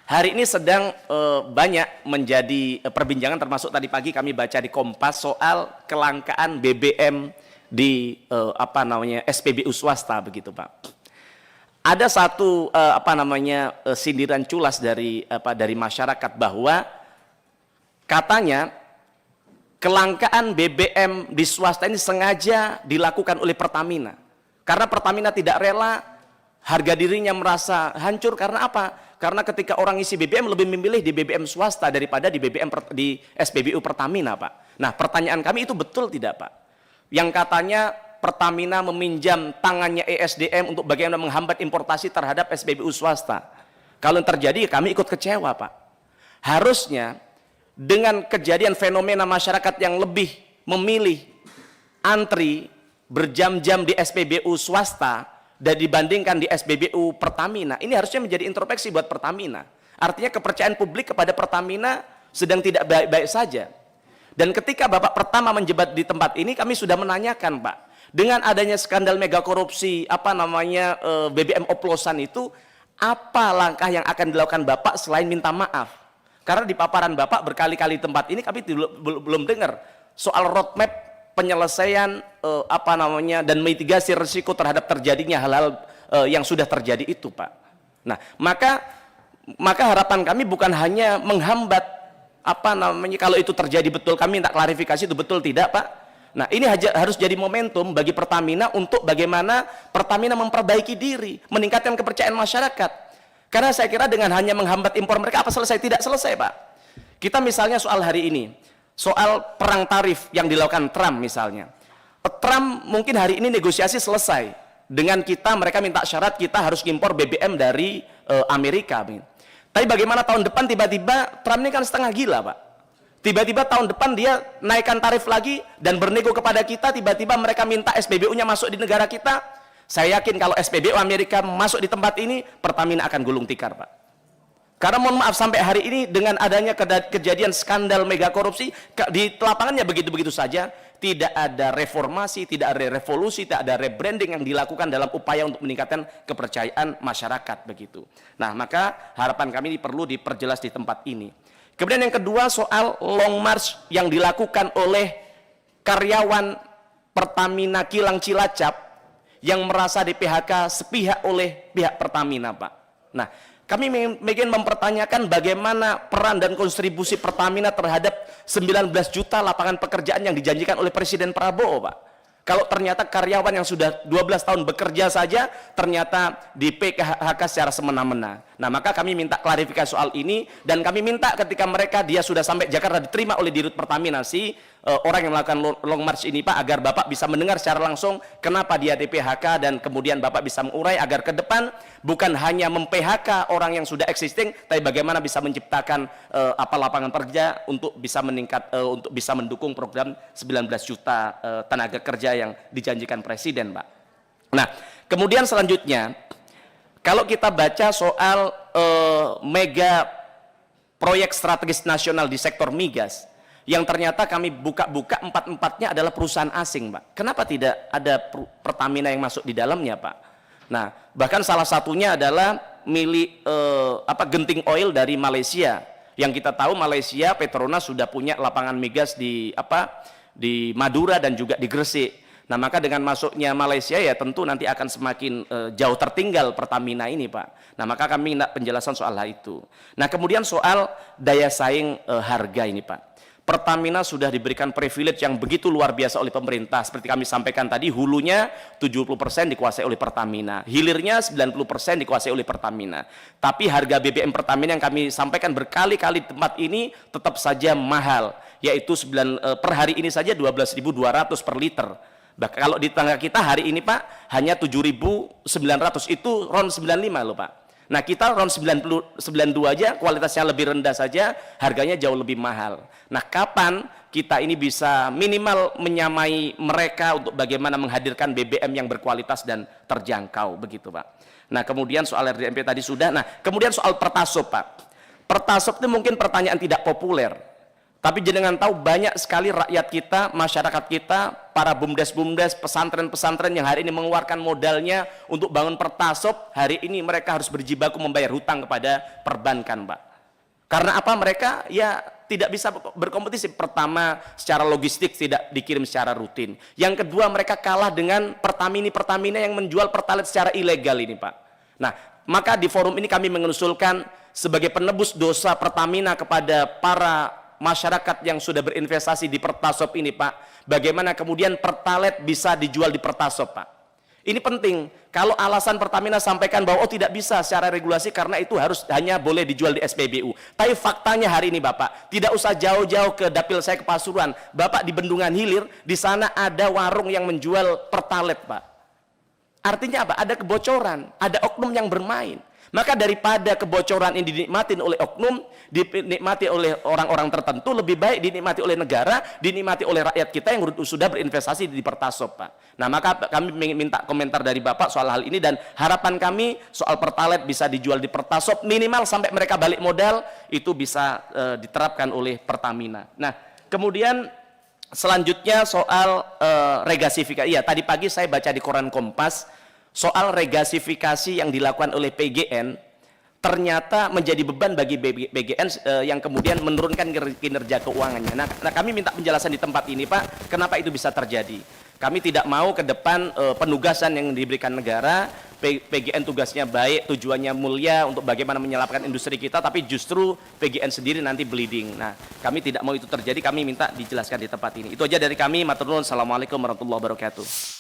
Hari ini sedang banyak menjadi perbincangan, termasuk tadi pagi kami baca di Kompas soal kelangkaan BBM di SPBU swasta begitu Pak. Ada satu sindiran culas dari masyarakat bahwa katanya kelangkaan BBM di swasta ini sengaja dilakukan oleh Pertamina. Karena Pertamina tidak rela harga dirinya merasa hancur karena apa? Karena ketika orang isi BBM lebih memilih di BBM swasta daripada di di SPBU Pertamina, Pak. Nah, pertanyaan kami itu betul tidak, Pak? Yang katanya Pertamina meminjam tangannya ESDM untuk bagaimana menghambat importasi terhadap SPBU swasta. Kalau yang terjadi kami ikut kecewa, Pak. Harusnya dengan kejadian fenomena masyarakat yang lebih memilih antri berjam-jam di SPBU swasta dan dibandingkan di SPBU Pertamina, ini harusnya menjadi introspeksi buat Pertamina. Artinya kepercayaan publik kepada Pertamina sedang tidak baik-baik saja. Dan ketika Bapak pertama menjabat di tempat ini, kami sudah menanyakan, Pak, dengan adanya skandal mega korupsi BBM oplosan itu, apa langkah yang akan dilakukan Bapak selain minta maaf? Karena di paparan Bapak berkali-kali tempat ini kami belum dengar soal roadmap penyelesaian dan mitigasi risiko terhadap terjadinya hal-hal yang sudah terjadi itu, Pak. Nah, maka harapan kami bukan hanya menghambat kalau itu terjadi betul, kami minta klarifikasi itu betul tidak, Pak. Nah, ini harus jadi momentum bagi Pertamina untuk bagaimana Pertamina memperbaiki diri, meningkatkan kepercayaan masyarakat. Karena saya kira dengan hanya menghambat impor mereka apa selesai? Tidak selesai, Pak. Kita misalnya soal hari ini, soal perang tarif yang dilakukan Trump misalnya. Trump mungkin hari ini negosiasi selesai dengan kita, mereka minta syarat kita harus impor BBM dari Amerika. Tapi bagaimana tahun depan tiba-tiba Trump ini kan setengah gila, Pak. Tiba-tiba tahun depan dia naikkan tarif lagi dan bernego kepada kita, tiba-tiba mereka minta SPBU-nya masuk di negara kita. Saya yakin kalau SPBU Amerika masuk di tempat ini, Pertamina akan gulung tikar, Pak. Karena mohon maaf sampai hari ini dengan adanya kejadian skandal mega korupsi di lapangannya begitu-begitu saja, tidak ada reformasi, tidak ada revolusi, tidak ada rebranding yang dilakukan dalam upaya untuk meningkatkan kepercayaan masyarakat begitu. Nah, maka harapan kami ini perlu diperjelas di tempat ini. Kemudian yang kedua soal long march yang dilakukan oleh karyawan Pertamina Kilang Cilacap yang merasa di PHK sepihak oleh pihak Pertamina, Pak. Nah, kami ingin mempertanyakan bagaimana peran dan kontribusi Pertamina terhadap 19 juta lapangan pekerjaan yang dijanjikan oleh Presiden Prabowo, Pak. Kalau ternyata karyawan yang sudah 12 tahun bekerja saja ternyata di PHK secara semena-mena. Nah, maka kami minta klarifikasi soal ini dan kami minta ketika dia sudah sampai Jakarta diterima oleh Dirut Pertamina orang yang melakukan long march ini, Pak, agar Bapak bisa mendengar secara langsung kenapa dia di PHK dan kemudian Bapak bisa mengurai agar ke depan bukan hanya mem-PHK orang yang sudah existing, tapi bagaimana bisa menciptakan lapangan kerja untuk bisa untuk bisa mendukung program 19 juta tenaga kerja yang dijanjikan Presiden, Pak. Nah, kemudian selanjutnya kalau kita baca soal mega proyek strategis nasional di sektor migas, yang ternyata kami buka-buka empat-empatnya adalah perusahaan asing, Pak. Kenapa tidak ada Pertamina yang masuk di dalamnya, Pak? Nah, bahkan salah satunya adalah milik Genting Oil dari Malaysia. Yang kita tahu Malaysia Petronas sudah punya lapangan migas di Madura dan juga di Gresik. Nah, maka dengan masuknya Malaysia ya tentu nanti akan semakin jauh tertinggal Pertamina ini, Pak. Nah, maka kami minta penjelasan soal hal itu. Nah, kemudian soal daya saing harga ini, Pak. Pertamina sudah diberikan privilege yang begitu luar biasa oleh pemerintah. Seperti kami sampaikan tadi, hulunya 70% dikuasai oleh Pertamina. Hilirnya 90% dikuasai oleh Pertamina. Tapi harga BBM Pertamina yang kami sampaikan berkali-kali di tempat ini tetap saja mahal. Yaitu per hari ini saja 12.200 per liter. Bahkan kalau di tangga kita hari ini, Pak, hanya 7.900, itu RON 95 loh, Pak. Nah, kita RON 92 aja, kualitasnya lebih rendah saja, harganya jauh lebih mahal. Nah, kapan kita ini bisa minimal menyamai mereka untuk bagaimana menghadirkan BBM yang berkualitas dan terjangkau, begitu, Pak. Nah, kemudian soal RDMP tadi sudah. Nah, kemudian soal Pertasop, Pak. Pertasop itu mungkin pertanyaan tidak populer. Tapi jenengan tahu banyak sekali rakyat kita, masyarakat kita, para bumdes-bumdes, pesantren-pesantren yang hari ini mengeluarkan modalnya untuk bangun pertasop, hari ini mereka harus berjibaku membayar hutang kepada perbankan, Pak. Karena apa? Mereka ya tidak bisa berkompetisi. Pertama, secara logistik tidak dikirim secara rutin. Yang kedua, mereka kalah dengan Pertamina yang menjual Pertalite secara ilegal ini, Pak. Nah, maka di forum ini kami mengusulkan sebagai penebus dosa Pertamina kepada para masyarakat yang sudah berinvestasi di Pertasop ini, Pak, bagaimana kemudian Pertalite bisa dijual di Pertasop, Pak. Ini penting. Kalau alasan Pertamina sampaikan bahwa oh tidak bisa secara regulasi karena itu harus hanya boleh dijual di SPBU. Tapi faktanya hari ini, Bapak, tidak usah jauh-jauh ke dapil saya ke Pasuruan. Bapak di Bendungan Hilir, di sana ada warung yang menjual Pertalite, Pak. Artinya apa? Ada kebocoran, ada oknum yang bermain. Maka daripada kebocoran ini dinikmati oleh oknum, dinikmati oleh orang-orang tertentu, lebih baik dinikmati oleh negara, dinikmati oleh rakyat kita yang sudah berinvestasi di Pertasop, Pak. Nah, maka kami minta komentar dari Bapak soal hal ini, dan harapan kami soal Pertalite bisa dijual di Pertasop minimal sampai mereka balik modal, itu bisa diterapkan oleh Pertamina. Nah, kemudian selanjutnya soal regasifikasi. Iya, tadi pagi saya baca di koran Kompas soal regasifikasi yang dilakukan oleh PGN ternyata menjadi beban bagi PGN yang kemudian menurunkan kinerja keuangannya. Nah, kami minta penjelasan di tempat ini, Pak, kenapa itu bisa terjadi. Kami tidak mau ke depan penugasan yang diberikan negara, PGN tugasnya baik, tujuannya mulia untuk bagaimana menyelamatkan industri kita, tapi justru PGN sendiri nanti bleeding. Nah, kami tidak mau itu terjadi, kami minta dijelaskan di tempat ini. Itu aja dari kami, matur nuwun. Assalamualaikum warahmatullahi wabarakatuh.